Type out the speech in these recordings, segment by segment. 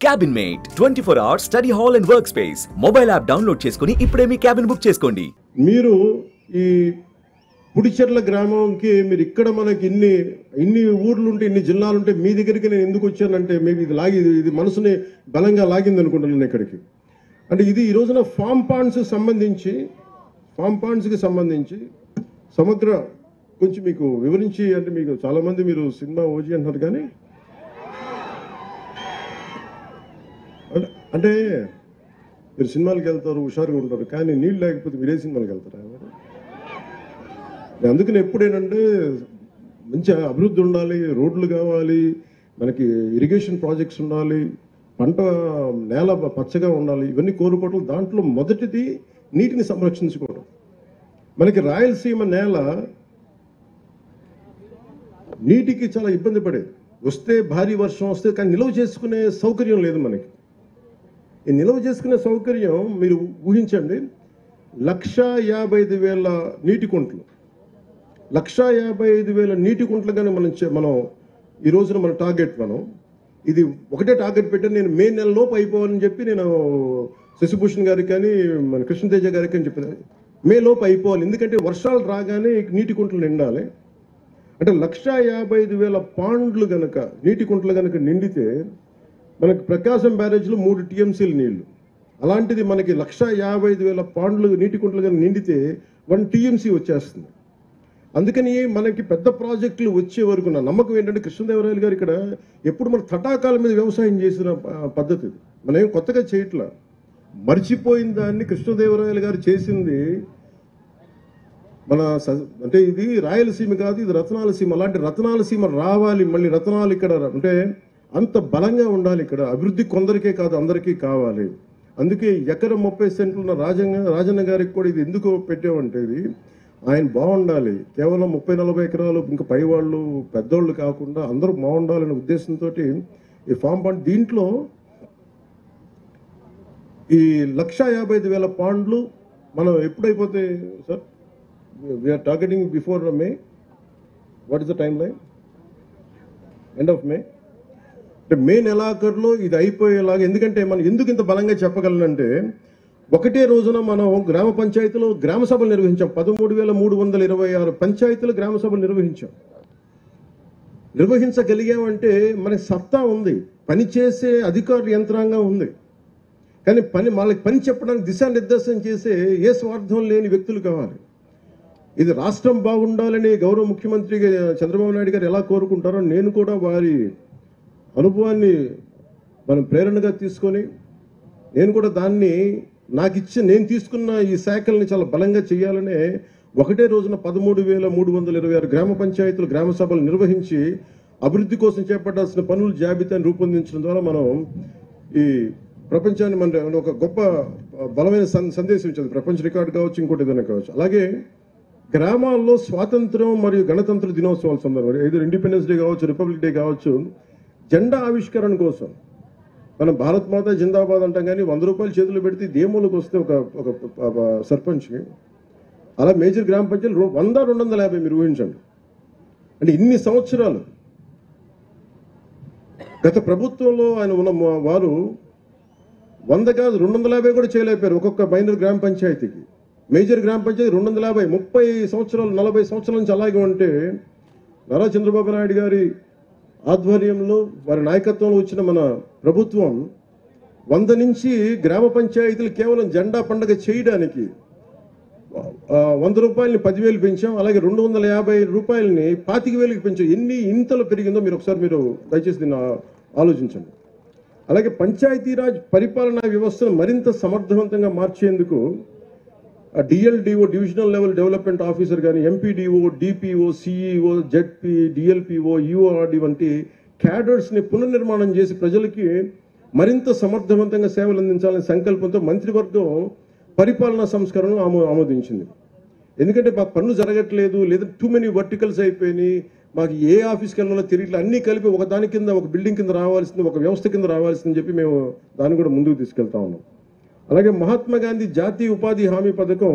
Cabin mate 24 hours study hall and work space mobile app download చేసుకుని ఇప్పుడే మీ cabin book చేసుకోండి. మీరు ఈ పుడిచెర్ల గ్రామంకి మీరు ఇక్కడ మనకి ఇన్ని ఊర్లు ఉంటే ఇన్ని జిల్లాలు ఉంటే మీ దగ్గరికి నేను ఎందుకు వచ్చానంటే మేబీ ఇది మనసుని బలంగా లాగింది అనుకుంటున్నాను ఇక్కడికి. అంటే ఇది ఈ రోజున ఫామ్ పాండ్స్కి సంబంధించి సమగ్ర కొంచెం మీకు వివరించి, అంటే మీకు చాలామంది మీరు సినిమా ఓజీ అంటున్నారు కానీ అంటే మీరు సినిమాలకు వెళ్తారు, హుషారుగా ఉంటారు, కానీ నీళ్ళు లేకపోతే మీరే సినిమాలకు వెళ్తారా? అందుకని ఎప్పుడేనంటే మంచి అభివృద్ధి ఉండాలి, రోడ్లు కావాలి, మనకి ఇరిగేషన్ ప్రాజెక్ట్స్ ఉండాలి, పంట నేల పచ్చగా ఉండాలి, ఇవన్నీ కోరుకోవడం. దాంట్లో మొదటిది నీటిని సంరక్షించుకోవడం. మనకి రాయలసీమ నేల నీటికి చాలా ఇబ్బంది పడేది. వస్తే భారీ వర్షం వస్తే, కానీ నిల్వ చేసుకునే సౌకర్యం లేదు మనకి. ఈ నిల్వ చేసుకునే సౌకర్యం మీరు ఊహించండి, 1,55,000 నీటి కుంటలు, 1,55,000 నీటి కుంటలు కానీ మనం ఈ రోజున మన టార్గెట్. ఇది ఒకటే టార్గెట్ పెట్టాను నేను, మే నెలలోపు అయిపోవాలని చెప్పి నేను శశిభూషణ్ గారికి కానీ మన కృష్ణతేజ గారికి అని చెప్పాను, మే లోపు అయిపోవాలి. ఎందుకంటే వర్షాలు రాగానే నీటి కుంటలు నిండాలి. అంటే 1,55,000 పాండ్లు గనక నీటి కుంటలు గనక నిండితే మనకి ప్రకాశం బ్యారేజ్లో 3 TMCలు నీళ్లు. అలాంటిది మనకి 1,55,000 పాండ్లు నీటి కుంటలు కనుక నిండితే 1 TMC వచ్చేస్తుంది. అందుకని మనకి పెద్ద ప్రాజెక్టులు వచ్చే వరకు నా నమ్మకం ఏంటంటే, కృష్ణదేవరాయలు గారు ఇక్కడ ఎప్పుడు మన తటాకాల మీద వ్యవసాయం చేసిన పద్ధతి ఇది. మనం ఏం కొత్తగా చేయట్లా, మర్చిపోయిన దాన్ని కృష్ణదేవరాయలు గారు చేసింది. అంటే ఇది రాయలసీమ కాదు, ఇది రత్నాల సీమ. అలాంటి రత్నాల సీమ రావాలి, మళ్ళీ రత్నాలు ఇక్కడ అంటే అంత బలంగా ఉండాలి. ఇక్కడ అభివృద్ధి కొందరికే కాదు, అందరికీ కావాలి. అందుకే ఎకరం 30 సెంట్లు రాజన్న గారికి కూడా ఇది ఎందుకు పెట్టామంటే, ఇది ఆయన బాగుండాలి. కేవలం 30-40 ఎకరాలు ఇంకా పైవాళ్ళు పెద్దోళ్ళు కాకుండా అందరూ బాగుండాలనే ఉద్దేశంతో ఈ ఫామ్ పాండ్, దీంట్లో ఈ 1,55,000 పాండ్లు మనం ఎప్పుడైపోతే sir, we're targeting before May. What is the timeline? End of May. అంటే మే నెలాఖరులో ఇది అయిపోయేలాగా. ఎందుకంటే మనం ఎందుకు ఇంత బలంగా చెప్పగలనంటే, ఒకటే రోజున మనం గ్రామ పంచాయతీలో గ్రామ సభలు నిర్వహించాం. 13,326 పంచాయతీలు గ్రామ సభలు నిర్వహించగలిగామంటే మనకి సత్తా ఉంది, పనిచేసే అధికారుల యంత్రాంగం ఉంది. కానీ వాళ్ళకి పని చెప్పడానికి దిశానిర్దేశం చేసే ఏ స్వార్థం లేని వ్యక్తులు కావాలి. ఇది రాష్ట్రం బాగుండాలని గౌరవ ముఖ్యమంత్రి చంద్రబాబు నాయుడు గారు ఎలా కోరుకుంటారో, నేను కూడా వారి అనుభవాన్ని మనం ప్రేరణగా తీసుకొని నేను కూడా దాన్ని నేను తీసుకున్న ఈ శాఖల్ని చాలా బలంగా చేయాలనే ఒకటే రోజున 13,326 గ్రామ పంచాయతీలు గ్రామ సభలు నిర్వహించి అభివృద్ధి కోసం చేపట్టాల్సిన పనుల జాబితాను రూపొందించడం ద్వారా మనం ఈ ప్రపంచాన్ని మన ఒక గొప్ప బలమైన సందేశం ఇచ్చింది. ప్రపంచ రికార్డు కావచ్చు, ఇంకోటి ఏదైనా కావచ్చు. అలాగే గ్రామాల్లో స్వాతంత్రం మరియు గణతంత్ర దినోత్సవాల సందర్భంగా, ఏదో ఇండిపెండెన్స్ డే కావచ్చు, రిపబ్లిక్ డే కావచ్చు, జెండా ఆవిష్కరణ కోసం మనం భారత్ మాత జిందాబాద్ అంటాం, కానీ 100 రూపాయలు చేతులు పెడితే దేములకు వస్తే ఒక సర్పంచ్కి, అలా మేజర్ గ్రామ పంచాయతీలు 100-250 మీరు ఊహించండి. అంటే ఇన్ని సంవత్సరాలు గత ప్రభుత్వంలో ఆయన ఉన్న వారు 100 కాదు 250 కూడా చేయలేకపోయారు ఒక్కొక్క మైనర్ గ్రామ పంచాయతీకి. మేజర్ గ్రామ పంచాయతీ 250, 30 సంవత్సరాలు 40 సంవత్సరాల నుంచి అలాగే ఉంటే, నారా చంద్రబాబు నాయుడు గారి ఆధ్వర్యంలో వారి నాయకత్వంలో వచ్చిన మన ప్రభుత్వం 100 నుంచి గ్రామ పంచాయతీలు కేవలం జెండా పండుగ చేయడానికి 100 రూపాయలని 10,000 పెంచాం. అలాగే 250 రూపాయలని 25,000కి పెంచాం. ఎన్ని ఇంతలు పెరిగిందో మీరు దయచేసి దీన్ని ఆలోచించండి. అలాగే పంచాయతీరాజ్ పరిపాలనా వ్యవస్థను మరింత సమర్థవంతంగా మార్చేందుకు DLDO divisional level development officer కానీ, MPDO, DPO, CEO, ZP, DLPO, URD వంటి క్యాడర్స్ని పునర్నిర్మాణం చేసి ప్రజలకి మరింత సమర్థవంతంగా సేవలు అందించాలనే సంకల్పంతో మంత్రివర్గం పరిపాలనా సంస్కరణను ఆమోదించింది. ఎందుకంటే మాకు పనులు జరగట్లేదు, లేదా టూ మెనీ వర్టికల్స్ అయిపోయినాయి, మాకు ఏ ఆఫీస్కి వెళ్ళాలో తెలియట్లేదు, అన్నీ కలిపి ఒక దాని కింద ఒక బిల్డింగ్ కింద రావాల్సింది, ఒక వ్యవస్థ కింద రావాల్సిందని చెప్పి మేము దాన్ని కూడా ముందుకు తీసుకెళ్తా ఉన్నాం. అలాగే మహాత్మా గాంధీ జాతీయ ఉపాధి హామీ పథకం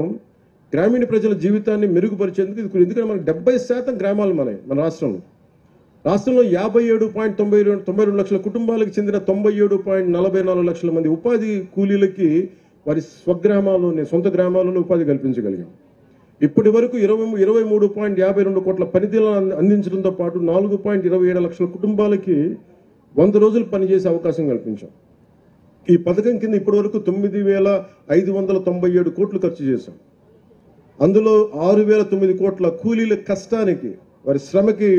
గ్రామీణ ప్రజల జీవితాన్ని మెరుగుపరిచేందుకు, ఎందుకంటే మనకు 70% గ్రామాలు మన రాష్ట్రంలో రాష్ట్రంలో 57.92 లక్షల కుటుంబాలకు చెందిన 97.44 లక్షల మంది ఉపాధి కూలీలకి వారి స్వగ్రామాల్లోనే సొంత గ్రామాల్లోనే ఉపాధి కల్పించగలిగాం. ఇప్పటి వరకు 23.52 కోట్ల పనితీలను అందించడంతో పాటు 4.27 లక్షల కుటుంబాలకి 100 రోజులు పనిచేసే అవకాశం కల్పించాం. ఈ పథకం కింద ఇప్పటి వరకు 9,597 కోట్లు ఖర్చు చేశాం. అందులో 6,009 కోట్ల కూలీల కష్టానికి వారి శ్రమకి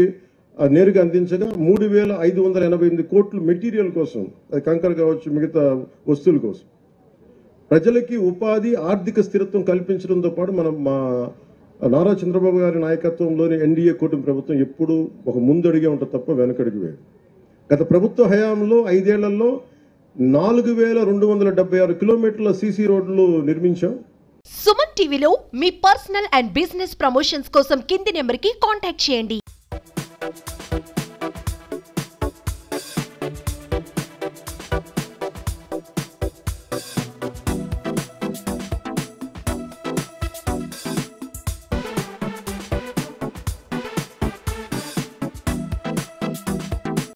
నేరుగా అందించగా 3,588 కోట్లు మెటీరియల్ కోసం, అది కంకర కావచ్చు మిగతా వస్తువుల కోసం. ప్రజలకి ఉపాధి ఆర్థిక స్థిరత్వం కల్పించడంతో పాటు మా నారా చంద్రబాబు గారి నాయకత్వంలోని ఎన్డీఏ కూటమి ప్రభుత్వం ఎప్పుడూ ఒక ముందడిగే ఉంటుంది తప్ప వెనకడుగు వేయదు. గత ప్రభుత్వ హయాంలో 5 ఏళ్లలో 4,276 కిలోమీటర్ల సీసీ రోడ్లు నిర్మించాం. సుమన్ టీవీలో మీ పర్సనల్ అండ్ బిజినెస్ ప్రమోషన్స్ కోసం కింది నెంబర్కి కాంటాక్ట్ చేయండి.